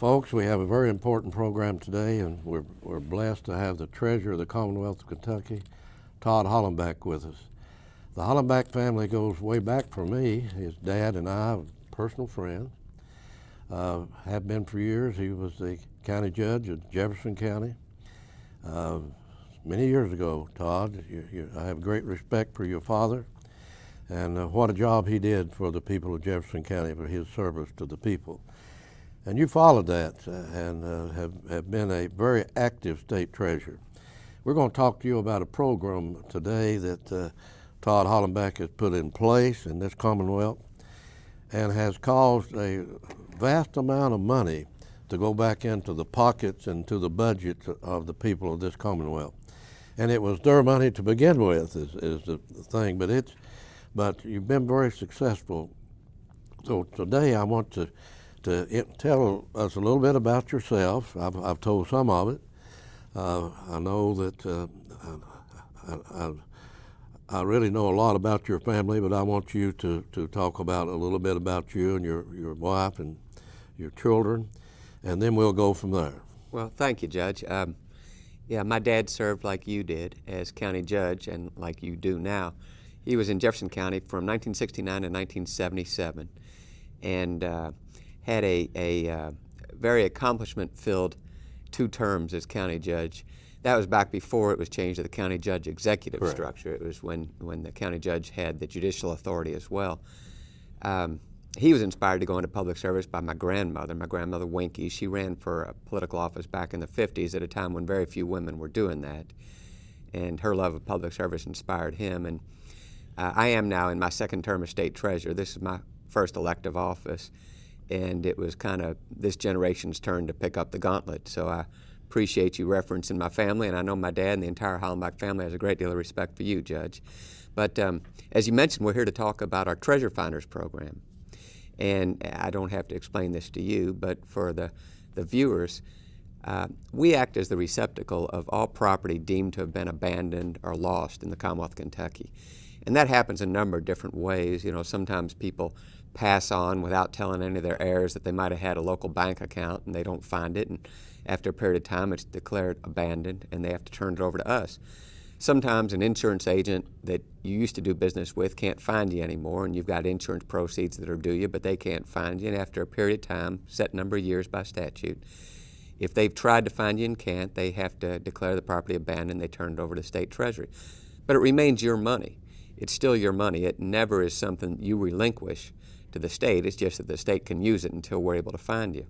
Folks, we have a very important program today, and we're blessed to have the Treasurer of the Commonwealth of Kentucky, Todd Hollenbeck, with us. The Hollenbeck family goes way back for me. His dad and I are personal friends, have been for years. He was the county judge of Jefferson County. Many years ago, Todd, I have great respect for your father, and what a job he did for the people of Jefferson County, for his service to the people. And you followed that and have been a very active state treasurer. We're going to talk to you about a program today that Todd Hollenbeck has put in place in this Commonwealth and has caused a vast amount of money to go back into the pockets and to the budgets of the people of this Commonwealth. And it was their money to begin with is the thing, but you've been very successful. So today I want to tell us a little bit about yourself. I've told some of it. I know that I really know a lot about your family, but I want you to talk about a little bit about you and your wife and your children, and then we'll go from there. Well, thank you, Judge. Yeah, my dad served like you did as county judge and like you do now. He was in Jefferson County from 1969 to 1977 and had a very accomplishment-filled 2 terms as county judge. That was back before it was changed to the county judge executive Correct. Structure. It was when the county judge had the judicial authority as well. He was inspired to go into public service by my grandmother Winky. She ran for a political office back in the 50s at a time when very few women were doing that. And her love of public service inspired him. And I am now in my 2nd term as state treasurer. This is my first elective office. And it was kind of this generation's turn to pick up the gauntlet. So I appreciate you referencing my family, and I know my dad and the entire Hollenbeck family has a great deal of respect for you, Judge. But as you mentioned, we're here to talk about our Treasure Finders program. And I don't have to explain this to you, but for the viewers, we act as the receptacle of all property deemed to have been abandoned or lost in the Commonwealth of Kentucky. And that happens in a number of different ways. You know, sometimes people pass on without telling any of their heirs that they might have had a local bank account and they don't find it, and after a period of time it's declared abandoned and they have to turn it over to us. Sometimes an insurance agent that you used to do business with can't find you anymore, and you've got insurance proceeds that are due you, but they can't find you, and after a period of time, set number of years by statute, if they've tried to find you and can't, they have to declare the property abandoned. They turn it over to state treasury. But it remains your money. It's still your money. It never is something you relinquish to the state. It's just that the state can use it until we're able to find you.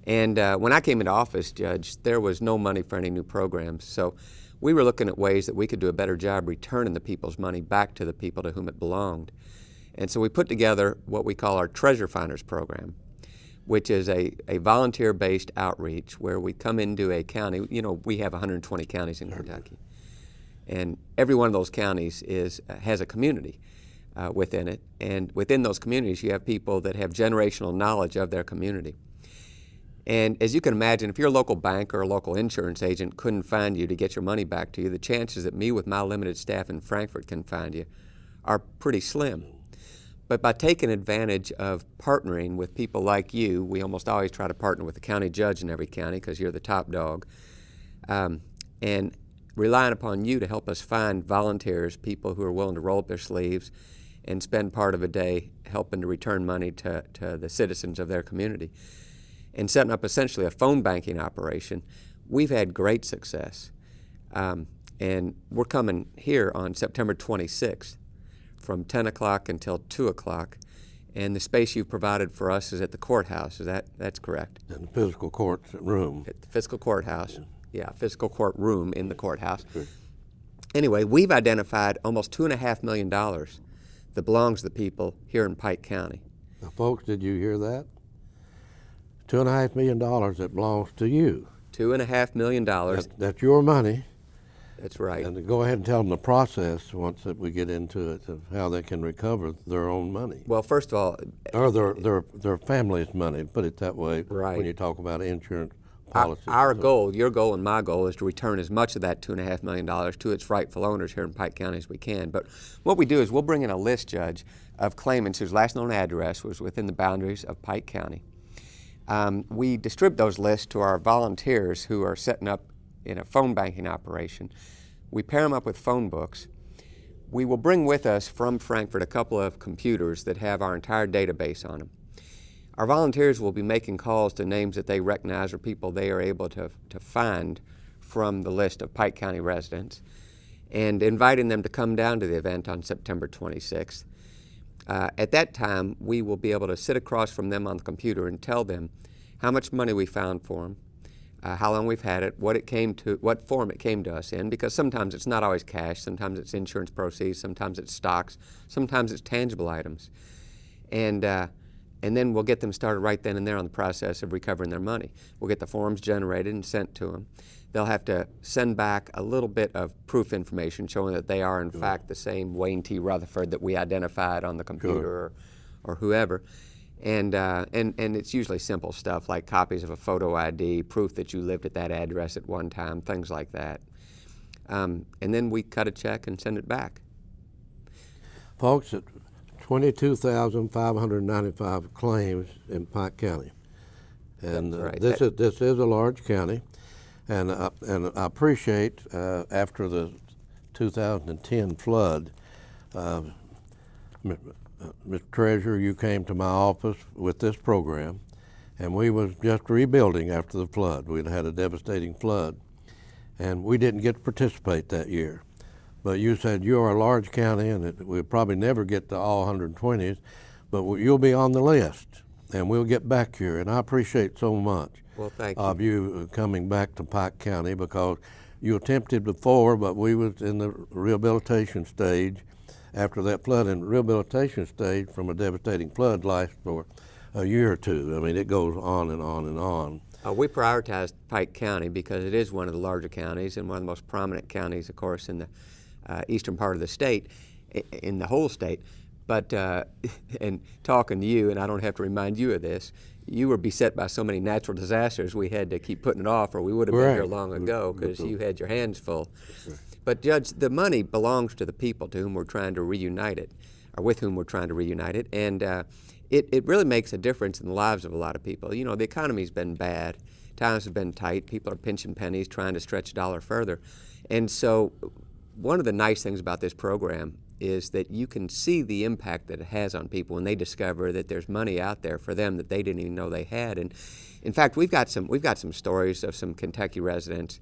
And when I came into office, Judge, there was no money for any new programs. So we were looking at ways that we could do a better job returning the people's money back to the people to whom it belonged. And so we put together what we call our Treasure Finders program, which is a volunteer-based outreach where we come into a county. You know, we have 120 counties in Kentucky. And every one of those counties has a community within it. And within those communities, you have people that have generational knowledge of their community. And as you can imagine, if your local bank or a local insurance agent couldn't find you to get your money back to you, the chances that me with my limited staff in Frankfort can find you are pretty slim. But by taking advantage of partnering with people like you, we almost always try to partner with the county judge in every county because you're the top dog, and relying upon you to help us find volunteers, people who are willing to roll up their sleeves and spend part of a day helping to return money to the citizens of their community, and setting up essentially a phone banking operation, we've had great success. And we're coming here on September 26th from 10 o'clock until 2 o'clock. And the space you've provided for us is at the courthouse. That's correct? In the fiscal court room. At the fiscal courthouse. Yeah, fiscal court room in the courthouse. Sure. Anyway, we've identified almost $2.5 million that belongs to the people here in Pike County. Now, folks, did you hear that? $2.5 million that belongs to you. $2.5 million. That's your money. That's right. And to go ahead and tell them the process once that we get into it of how they can recover their own money. Well, first of all, or their family's money. Put it that way. Right. When you talk about insurance policies. Our goal, your goal, and my goal is to return as much of that $2.5 million to its rightful owners here in Pike County as we can. But what we do is we'll bring in a list, Judge, of claimants whose last known address was within the boundaries of Pike County. We distribute those lists to our volunteers who are setting up in a phone banking operation. We pair them up with phone books. We will bring with us from Frankfurt a couple of computers that have our entire database on them. Our volunteers will be making calls to names that they recognize or people they are able to find from the list of Pike County residents and inviting them to come down to the event on September 26th. At that time, we will be able to sit across from them on the computer and tell them how much money we found for them, how long we've had it, what form it came to us in, because sometimes it's not always cash, sometimes it's insurance proceeds, sometimes it's stocks, sometimes it's tangible items. And then we'll get them started right then and there on the process of recovering their money. We'll get the forms generated and sent to them. They'll have to send back a little bit of proof information showing that they are in fact the same Wayne T. Rutherford that we identified on the computer or whoever. And it's usually simple stuff like copies of a photo ID, proof that you lived at that address at one time, things like that. And then we cut a check and send it back. Folks, 22,595 claims in Pike County. And right. This is a large county. And I appreciate, after the 2010 flood, Mr. Treasurer, you came to my office with this program, and we was just rebuilding after the flood. We'd had a devastating flood, and we didn't get to participate that year. But you said you're a large county, and we'll probably never get to all 120s, but you'll be on the list, and we'll get back here. And I appreciate so much of you coming back to Pike County, because you attempted before, but we was in the rehabilitation stage after that flood, and rehabilitation stage from a devastating flood lasts for a year or two. I mean, it goes on and on and on. We prioritized Pike County because it is one of the larger counties and one of the most prominent counties, of course, in the eastern part of the state, in the whole state. But, and talking to you, and I don't have to remind you of this, you were beset by so many natural disasters we had to keep putting it off, or we would have been here long ago because you had your hands full. But Judge, the money belongs to the people to whom we're trying to reunite it, or with whom we're trying to reunite it, and it really makes a difference in the lives of a lot of people. You know, the economy's been bad, times have been tight, people are pinching pennies, trying to stretch a dollar further. And so one of the nice things about this program is that you can see the impact that it has on people when they discover that there's money out there for them that they didn't even know they had. And in fact, we've got some stories of some Kentucky residents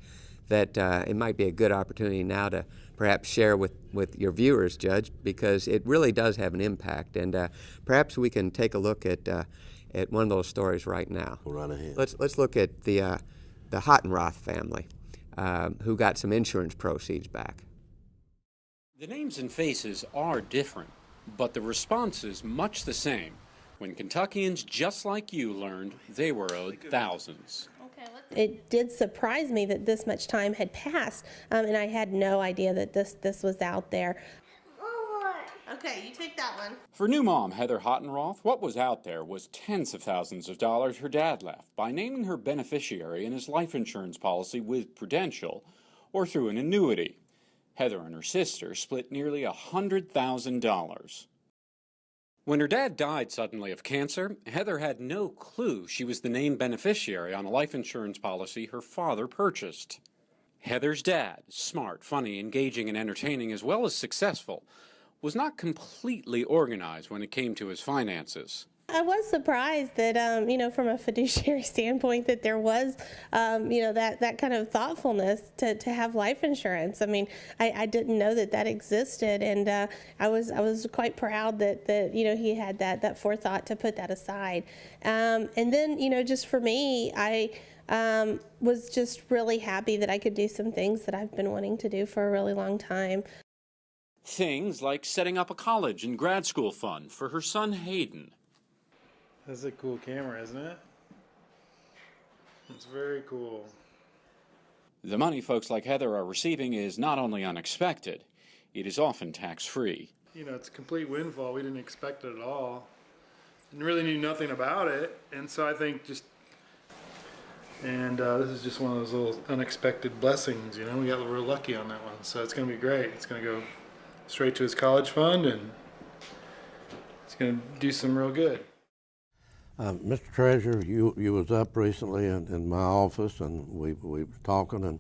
that it might be a good opportunity now to perhaps share with your viewers, Judge, because it really does have an impact. And perhaps we can take a look at one of those stories right now. Go right ahead. Let's look at the Hottenroth family, who got some insurance proceeds back. The names and faces are different, but the response is much the same when Kentuckians just like you learned they were owed thousands. It did surprise me that this much time had passed, and I had no idea that this was out there. Okay, you take that one. For new mom Heather Hottenroth, what was out there was tens of thousands of dollars her dad left by naming her beneficiary in his life insurance policy with Prudential or through an annuity. Heather and her sister split nearly $100,000. When her dad died suddenly of cancer, Heather had no clue she was the named beneficiary on a life insurance policy her father purchased. Heather's dad, smart, funny, engaging, and entertaining, as well as successful, was not completely organized when it came to his finances. I was surprised that, from a fiduciary standpoint, that there was, that kind of thoughtfulness to have life insurance. I mean, I didn't know that existed, and I was quite proud that he had that forethought to put that aside. And then, just for me, I was just really happy that I could do some things that I've been wanting to do for a really long time. Things like setting up a college and grad school fund for her son Hayden. That's a cool camera, isn't it? It's very cool. The money folks like Heather are receiving is not only unexpected, it is often tax-free. It's a complete windfall. We didn't expect it at all. And really knew nothing about it. And so I think this is just one of those little unexpected blessings, We got real lucky on that one. So it's going to be great. It's going to go straight to his college fund, and it's going to do some real good. Mr. Treasurer, you was up recently in my office, and we was talking, and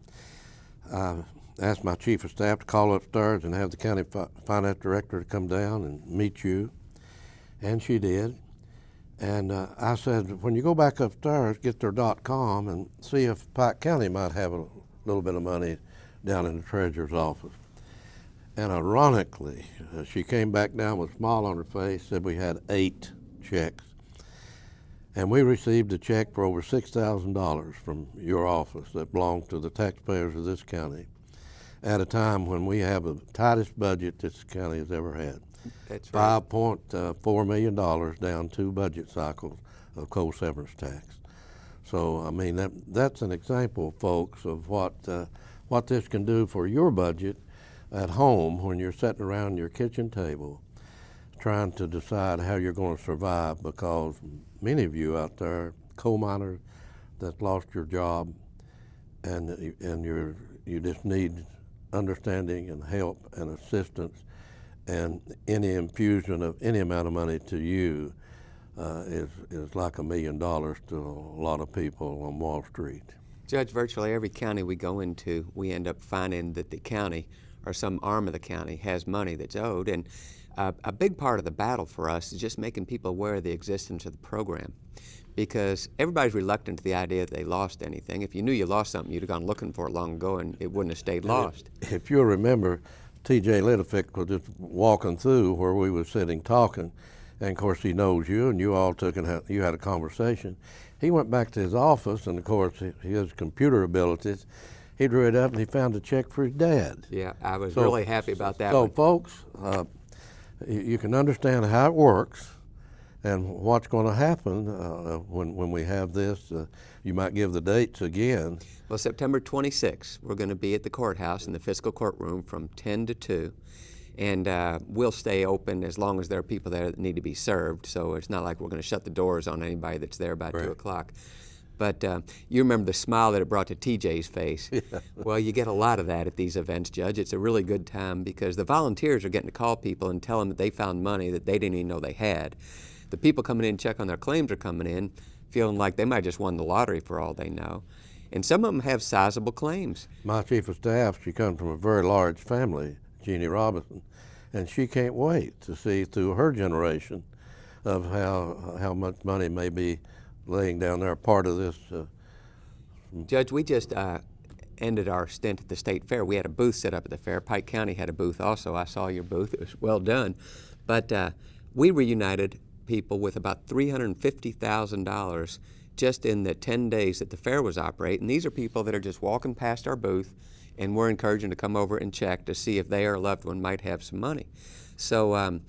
I asked my chief of staff to call upstairs and have the county finance director to come down and meet you, and she did. And I said, when you go back upstairs, get their .com and see if Pike County might have a little bit of money down in the treasurer's office. And ironically, she came back down with a smile on her face, said we had 8 checks. And we received a check for over $6,000 from your office that belonged to the taxpayers of this county at a time when we have the tightest budget this county has ever had. That's right. $5.4 million down 2 budget cycles of coal severance tax. So, I mean, that's an example, folks, of what this can do for your budget at home when you're sitting around your kitchen table trying to decide how you're going to survive, because many of you out there, coal miners that lost your job, and you just need understanding and help and assistance, and any infusion of any amount of money to you is like $1 million to a lot of people on Wall Street. Judge, virtually every county we go into, we end up finding that the county or some arm of the county has money that's owed. And a big part of the battle for us is just making people aware of the existence of the program, because everybody's reluctant to the idea that they lost anything. If you knew you lost something, you'd have gone looking for it long ago and it wouldn't have stayed lost. If you'll remember, T.J. Littlefick was just walking through where we were sitting talking, and of course he knows you, and you all you had a conversation. He went back to his office, and of course his computer abilities, he drew it up and he found a check for his dad. Yeah, I was really happy about that So one. folks, you can understand how it works and what's going to happen when we have this. You might give the dates again. Well, September 26th, we're going to be at the courthouse in the fiscal courtroom from 10 to 2. And we'll stay open as long as there are people there that need to be served. So it's not like we're going to shut the doors on anybody that's there by 2 o'clock. But you remember the smile that it brought to TJ's face. Yeah. Well, you get a lot of that at these events, Judge. It's a really good time because the volunteers are getting to call people and tell them that they found money that they didn't even know they had. The people coming in and check on their claims are coming in feeling like they might just won the lottery for all they know. And some of them have sizable claims. My chief of staff, she comes from a very large family, Jeannie Robinson, and she can't wait to see through her generation of how much money may be laying down there, part of this. Judge, we just ended our stint at the state fair. We had a booth set up at the fair. Pike County had a booth also. I saw your booth. It was well done. But we reunited people with about $350,000 just in the 10 days that the fair was operating. These are people that are just walking past our booth, and we're encouraging to come over and check to see if they or a loved one might have some money. So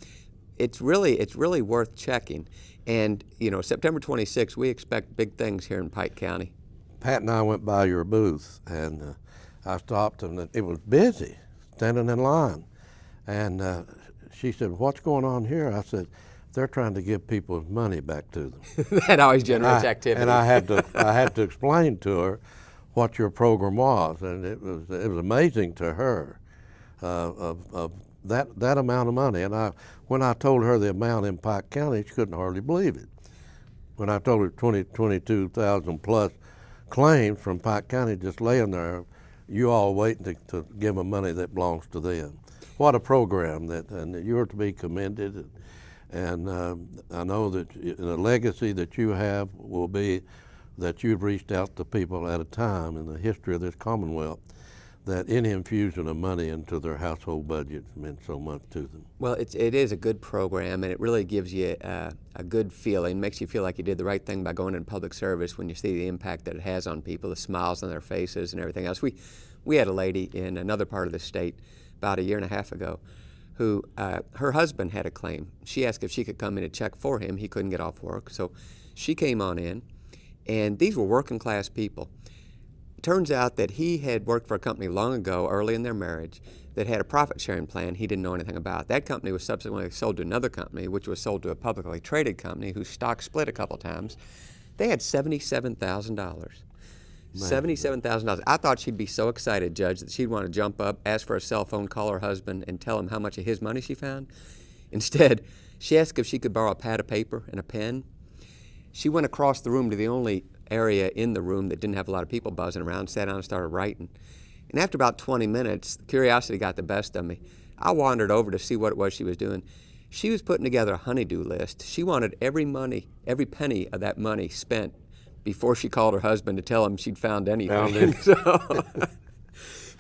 it's really worth checking. And, you know, September 26th, we expect big things here in Pike County. Pat and I went by your booth, and I stopped, and it was busy, standing in line. And she said, "What's going on here?" I said, "They're trying to give people's money back to them." That always generates activity. And I had to explain to her what your program was, and it was amazing to her of that amount of money. And when I told her the amount in Pike County, she couldn't hardly believe it. When I told her 22,000 plus claims from Pike County just laying there, you all waiting to give them money that belongs to them. What a program and you're to be commended. And I know that the legacy that you have will be that you've reached out to people at a time in the history of this Commonwealth that any infusion of money into their household budget meant so much to them. Well, it is a good program, and it really gives you a good feeling, makes you feel like you did the right thing by going in public service when you see the impact that it has on people, the smiles on their faces and everything else. We had a lady in another part of the state about a year and a half ago who, her husband had a claim. She asked if she could come in and check for him. He couldn't get off work, so she came on in, and these were working class people. Turns out that he had worked for a company long ago, early in their marriage, that had a profit-sharing plan he didn't know anything about. That company was subsequently sold to another company, which was sold to a publicly traded company whose stock split a couple times. They had $77,000. $77,000. I thought she'd be so excited, Judge, that she'd want to jump up, ask for a cell phone, call her husband, and tell him how much of his money she found. Instead, she asked if she could borrow a pad of paper and a pen. She went across the room to the only area in the room that didn't have a lot of people buzzing around, sat down and started writing. And after about 20 minutes, curiosity got the best of me. I wandered over to see what it was she was doing. She was putting together a honey-do list. She wanted every penny of that money spent before she called her husband to tell him she'd found anything.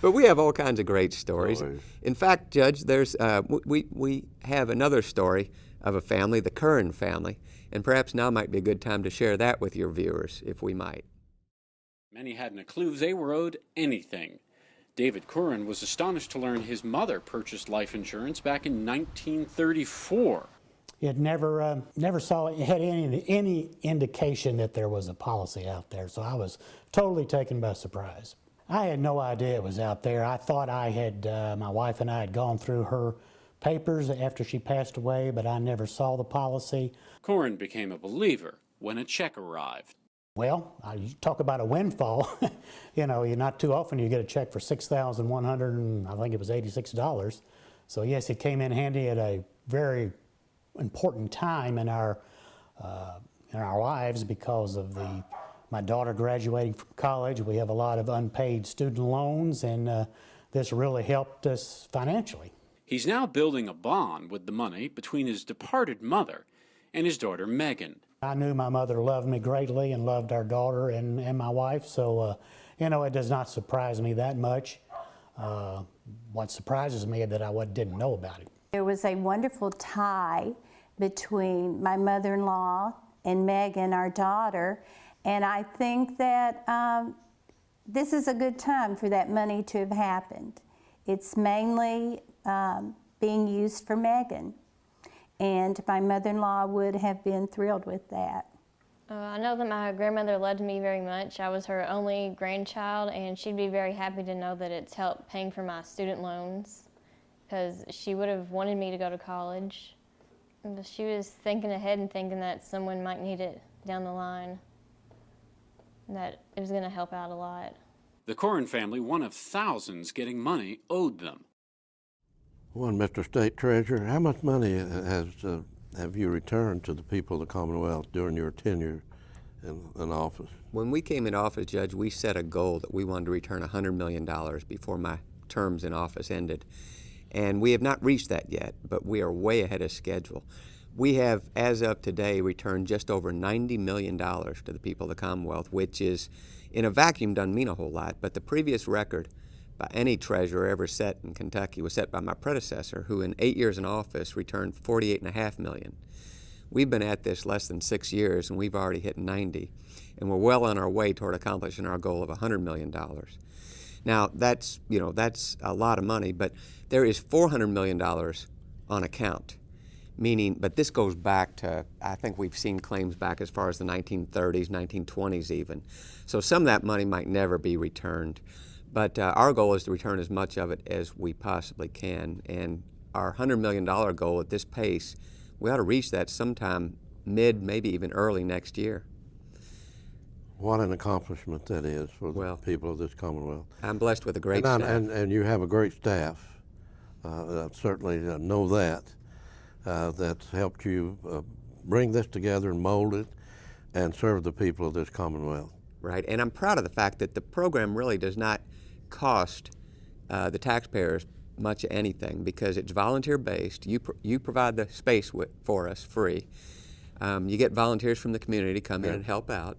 But we have all kinds of great stories. In fact, Judge, there's we have another story of a family, the Curran family, and perhaps now might be a good time to share that with your viewers, if we might. Many hadn't a clue they were owed anything. David Curran was astonished to learn his mother purchased life insurance back in 1934. It never had any indication that there was a policy out there, so I was totally taken by surprise. I had no idea it was out there. I thought my wife and I had gone through her papers after she passed away, but I never saw the policy. Curran became a believer when a check arrived. Well, you talk about a windfall. You know, not too often you get a check for $6,100, I think it was $86. So yes, it came in handy at a very important time in our lives because of my daughter graduating from college. We have a lot of unpaid student loans, and this really helped us financially. He's now building a bond with the money between his departed mother and his daughter Megan. I knew my mother loved me greatly and loved our daughter and my wife, so it does not surprise me that much. What surprises me is that I didn't know about it. There was a wonderful tie between my mother-in-law and Megan, our daughter, and I think that this is a good time for that money to have happened. It's mainly being used for Megan, and my mother-in-law would have been thrilled with that. I know that my grandmother loved me very much. I was her only grandchild, and she'd be very happy to know that it's helped paying for my student loans, because she would have wanted me to go to college. And she was thinking ahead and thinking that someone might need it down the line, that it was going to help out a lot. The Curran family, one of thousands getting money owed them. Well, Mr. State Treasurer, how much money have you returned to the people of the Commonwealth during your tenure in office? When we came into office, Judge, we set a goal that we wanted to return $100 million before my terms in office ended. And we have not reached that yet, but we are way ahead of schedule. We have, as of today, returned just over $90 million to the people of the Commonwealth, which is, in a vacuum, doesn't mean a whole lot, but the previous record by any treasurer ever set in Kentucky was set by my predecessor, who in 8 years in office returned $48.5 million. We've been at this less than 6 years, and we've already hit 90, and we're well on our way toward accomplishing our goal of $100 million. Now, that's a lot of money, but there is $400 million on account, but this goes back to, I think we've seen claims back as far as the 1930s, 1920s even. So some of that money might never be returned. But our goal is to return as much of it as we possibly can. And our $100 million goal at this pace, we ought to reach that sometime mid, maybe even early next year. What an accomplishment that is for the people of this Commonwealth. I'm blessed with a great staff. And you have a great staff. I certainly know that's helped you bring this together and mold it and serve the people of this Commonwealth. Right, and I'm proud of the fact that the program really does not cost the taxpayers much of anything because it's volunteer-based. You provide the space for us free. You get volunteers from the community to come in and help out.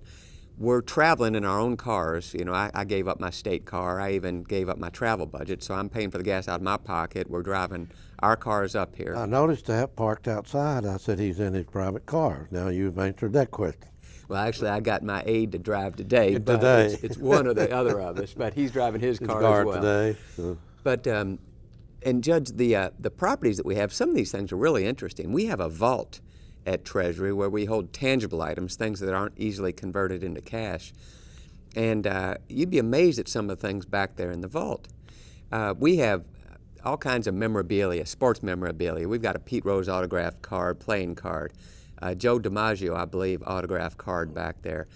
We're traveling in our own cars. You know, I gave up my state car. I even gave up my travel budget, so I'm paying for the gas out of my pocket. We're driving our cars up here. I noticed that parked outside. I said he's in his private car. Now you've answered that question. Well, actually, I got my aide to drive today, but it's one or the other of us. But he's driving his car as well. Today. So. But and Judge, the properties that we have, some of these things are really interesting. We have a vault at Treasury where we hold tangible items, things that aren't easily converted into cash. And you'd be amazed at some of the things back there in the vault. We have all kinds of memorabilia, sports memorabilia. We've got a Pete Rose autographed card, playing card. Joe DiMaggio, I believe, autographed card back there.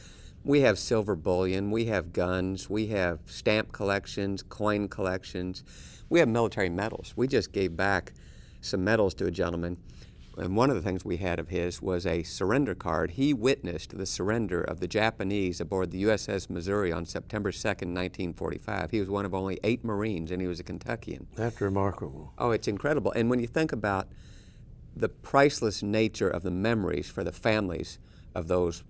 We have silver bullion, we have guns, we have stamp collections, coin collections. We have military medals. We just gave back some medals to a gentleman And one of the things we had of his was a surrender card. He witnessed the surrender of the Japanese aboard the USS Missouri on September 2nd, 1945. He was one of only 8 Marines, and he was a Kentuckian. That's remarkable. Oh, it's incredible. And when you think about the priceless nature of the memories for the families of those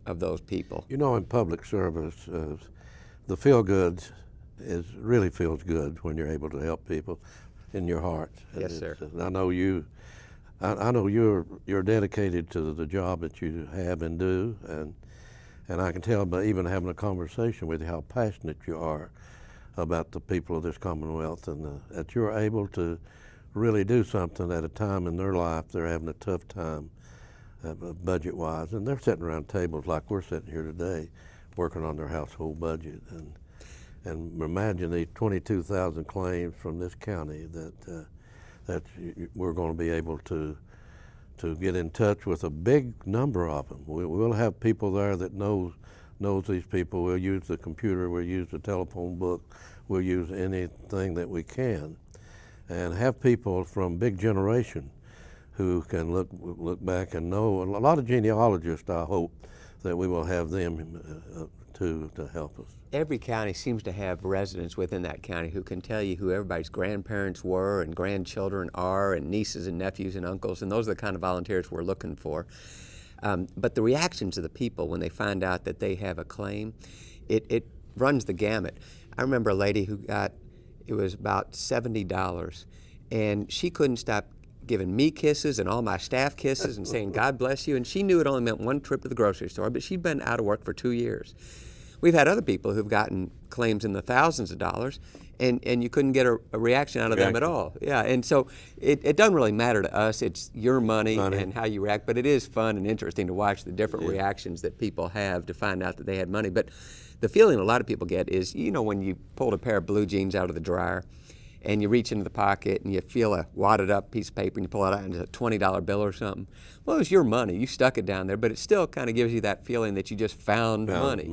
people. You know, in public service, the feel good really feels good when you're able to help people in your heart. Yes, sir. And I know you. I know you're dedicated to the job that you have and do, and I can tell by even having a conversation with you how passionate you are about the people of this Commonwealth, and that you're able to really do something at a time in their life they're having a tough time budget-wise, and they're sitting around tables like we're sitting here today, working on their household budget, and imagine these 22,000 claims from this county that we're going to be able to get in touch with a big number of them. We'll have people there that knows these people. We'll use the computer, we'll use the telephone book, we'll use anything that we can, and have people from big generation who can look back and know. A lot of genealogists, I hope, that we will have them to help us. Every county seems to have residents within that county who can tell you who everybody's grandparents were and grandchildren are and nieces and nephews and uncles, and those are the kind of volunteers we're looking for. But the reactions of the people when they find out that they have a claim, it runs the gamut. I remember a lady who it was about $70, and she couldn't stop giving me kisses and all my staff kisses and saying, God bless you, and she knew it only meant one trip to the grocery store, but she'd been out of work for 2 years. We've had other people who've gotten claims in the thousands of dollars, and you couldn't get a reaction out of them at all. Yeah, and so it doesn't really matter to us. It's your money and how you react, but it is fun and interesting to watch the different reactions that people have to find out that they had money. But the feeling a lot of people get is, you know, when you pulled a pair of blue jeans out of the dryer and you reach into the pocket and you feel a wadded up piece of paper and you pull it out and it's a $20 bill or something. Well, it was your money. You stuck it down there, but it still kind of gives you that feeling that you just found money.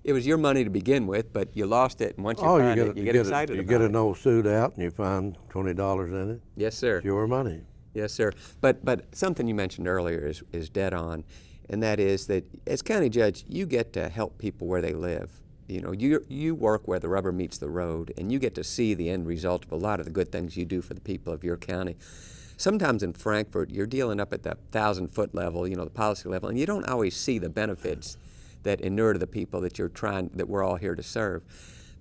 It was your money to begin with, but you lost it, and once you find it, you get excited about it. You get an old suit out and you find $20 in it. Yes, sir. It's your money. Yes, sir. But something you mentioned earlier is dead on, and that is that as county judge, you get to help people where they live. You know, you work where the rubber meets the road, and you get to see the end result of a lot of the good things you do for the people of your county. Sometimes in Frankfort, you're dealing up at the 1,000-foot level, you know, the policy level, and you don't always see the benefits that inure to the people that we're all here to serve.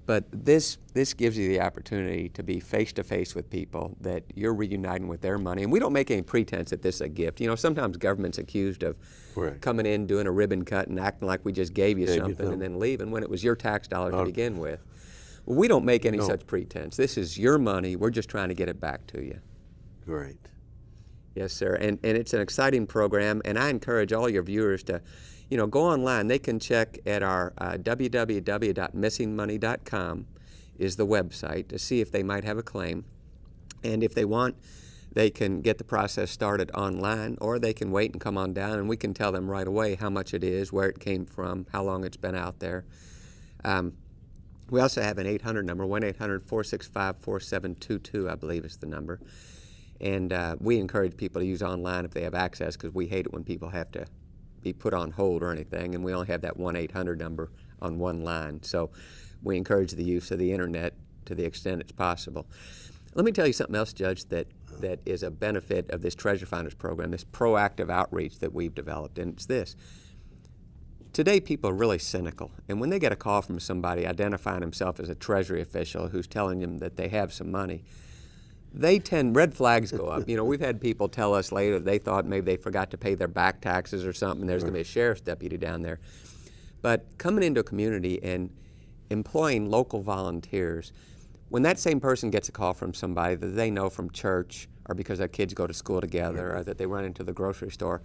But this gives you the opportunity to be face-to-face with people, that you're reuniting with their money. And we don't make any pretense that this is a gift. You know, sometimes government's accused of coming in, doing a ribbon cut, and acting like we just gave you something and then leaving when it was your tax dollars to begin with. Well, we don't make any such pretense. This is your money. We're just trying to get it back to you. Great. Yes, sir. And it's an exciting program, and I encourage all your viewers to, you know, go online. They can check at our www.missingmoney.com is the website to see if they might have a claim. And if they want, they can get the process started online, or they can wait and come on down, and we can tell them right away how much it is, where it came from, how long it's been out there. We also have an 800 number, 1-800-465-4722, I believe is the number. And we encourage people to use online if they have access, because we hate it when people have to be put on hold or anything, and we only have that 1-800 number on one line. So we encourage the use of the internet to the extent it's possible. Let me tell you something else, Judge, that is a benefit of this Treasure Finders program, this proactive outreach that we've developed, and it's this. Today, people are really cynical, and when they get a call from somebody identifying himself as a Treasury official who's telling them that they have some money, red flags go up. You know, we've had people tell us later they thought maybe they forgot to pay their back taxes or something. There's going to be a sheriff's deputy down there. But coming into a community and employing local volunteers, when that same person gets a call from somebody that they know from church or because their kids go to school together or that they run into the grocery store,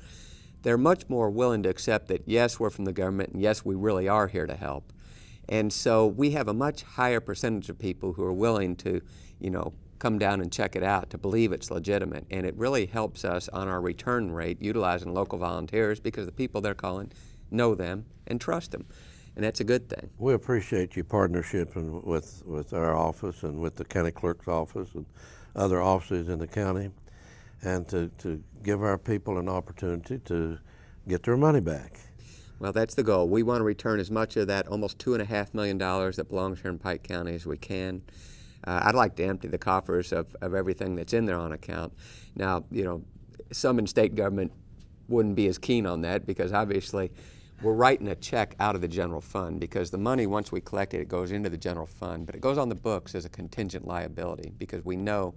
they're much more willing to accept that, yes, we're from the government, and yes, we really are here to help. And so we have a much higher percentage of people who are willing to, you know, come down and check it out, to believe it's legitimate. And it really helps us on our return rate utilizing local volunteers, because the people they're calling know them and trust them. And that's a good thing. We appreciate your partnership with our office and with the county clerk's office and other offices in the county. and to give our people an opportunity to get their money back. Well, that's the goal. We want to return as much of that almost $2.5 million that belongs here in Pike County as we can. I'd like to empty the coffers of everything that's in there on account. Now, you know, some in state government wouldn't be as keen on that because obviously we're writing a check out of the general fund because the money, once we collect it, it goes into the general fund, but it goes on the books as a contingent liability because we know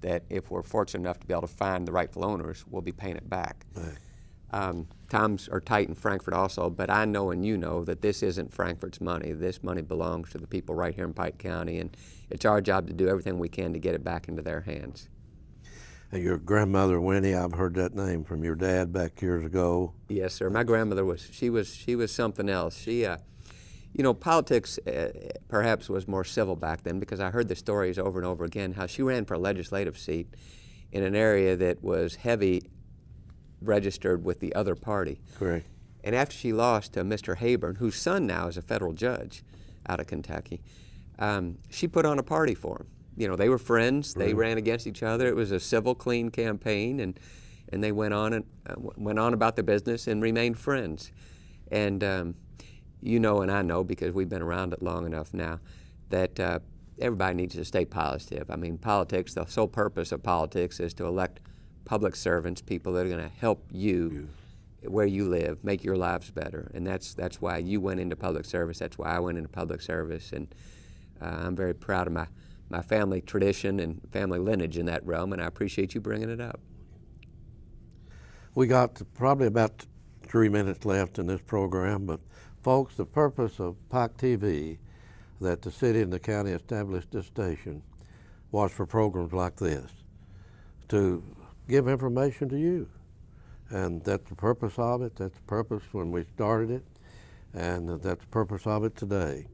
that if we're fortunate enough to be able to find the rightful owners, we'll be paying it back. Right. Times are tight in Frankfort also, but I know and you know that this isn't Frankfort's money. This money belongs to the people right here in Pike County, and it's our job to do everything we can to get it back into their hands. And your grandmother Winnie, I've heard that name from your dad back years ago. Yes, sir. My grandmother was something else. She, you know, politics perhaps was more civil back then because I heard the stories over and over again how she ran for a legislative seat in an area that was heavy registered with the other party. Correct. And after she lost to Mr. Hayburn, whose son now is a federal judge out of Kentucky, she put on a party for him. You know, they were friends. They ran against each other. It was a civil, clean campaign, and they went on about their business and remained friends. And you know, and I know because we've been around it long enough now, that everybody needs to stay positive. I mean, politics. The sole purpose of politics is to elect public servants, people that are going to help you where you live, make your lives better. And that's why you went into public service. That's why I went into public service. And I'm very proud of my family tradition and family lineage in that realm, and I appreciate you bringing it up. We got probably about 3 minutes left in this program, but folks, the purpose of Pike TV, that the city and the county established this station, was for programs like this, to give information to you. And that's the purpose of it. That's the purpose when we started it, and that's the purpose of it today.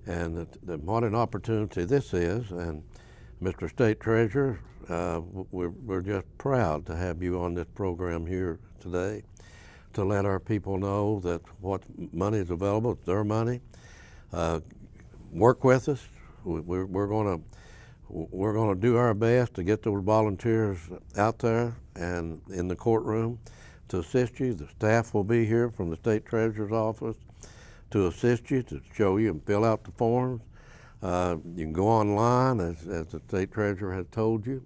And what an opportunity this is. And Mr. State Treasurer, we're just proud to have you on this program here today to let our people know that what money is available, it's their money. Work with us. We're going to do our best to get those volunteers out there and in the courtroom to assist you. The staff will be here from the State Treasurer's office to assist you, to show you and fill out the forms. You can go online, as the State Treasurer has told you,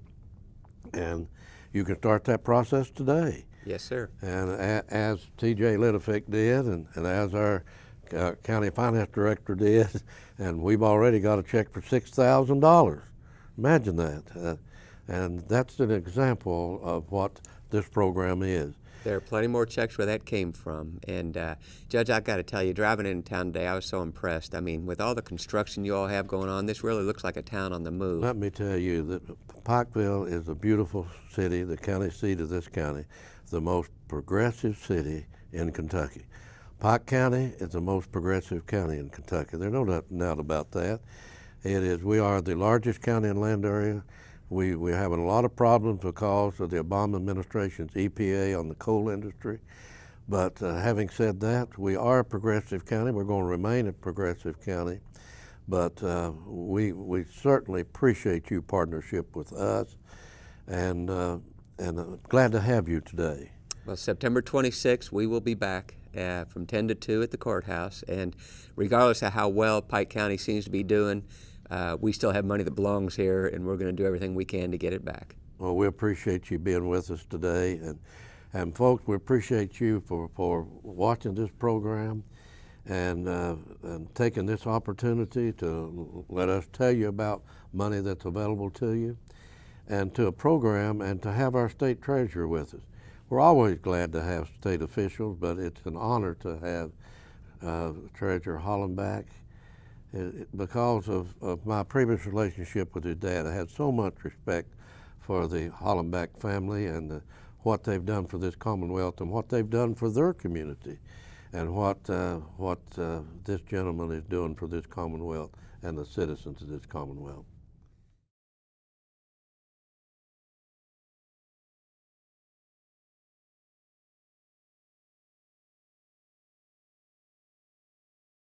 and you can start that process today. Yes, sir. And as T.J. Littlefick did, and as our County Finance Director did, and we've already got a check for $6,000. Imagine that. And that's an example of what this program is. There are plenty more checks where that came from. And Judge, I've got to tell you, driving into town today, I was so impressed. I mean, with all the construction you all have going on, this really looks like a town on the move. Let me tell you that Pikeville is a beautiful city, the county seat of this county, the most progressive city in Kentucky. Pike County is the most progressive county in Kentucky. There's no doubt about that. It is. We are the largest county in land area. We're having a lot of problems because of the Obama administration's EPA on the coal industry. But having said that, we are a progressive county. We're going to remain a progressive county. But we certainly appreciate your partnership with us, and glad to have you today. Well, September 26th, we will be back from 10 to 2 at the courthouse. And regardless of how well Pike County seems to be doing, we still have money that belongs here, and we're going to do everything we can to get it back. Well, we appreciate you being with us today. And folks, we appreciate you for watching this program and taking this opportunity to let us tell you about money that's available to you and to a program and to have our state treasurer with us. We're always glad to have state officials, but it's an honor to have Treasurer Hollenbach. Because of my previous relationship with his dad, I had so much respect for the Hollenbach family and what they've done for this Commonwealth and what they've done for their community and what this gentleman is doing for this Commonwealth and the citizens of this Commonwealth.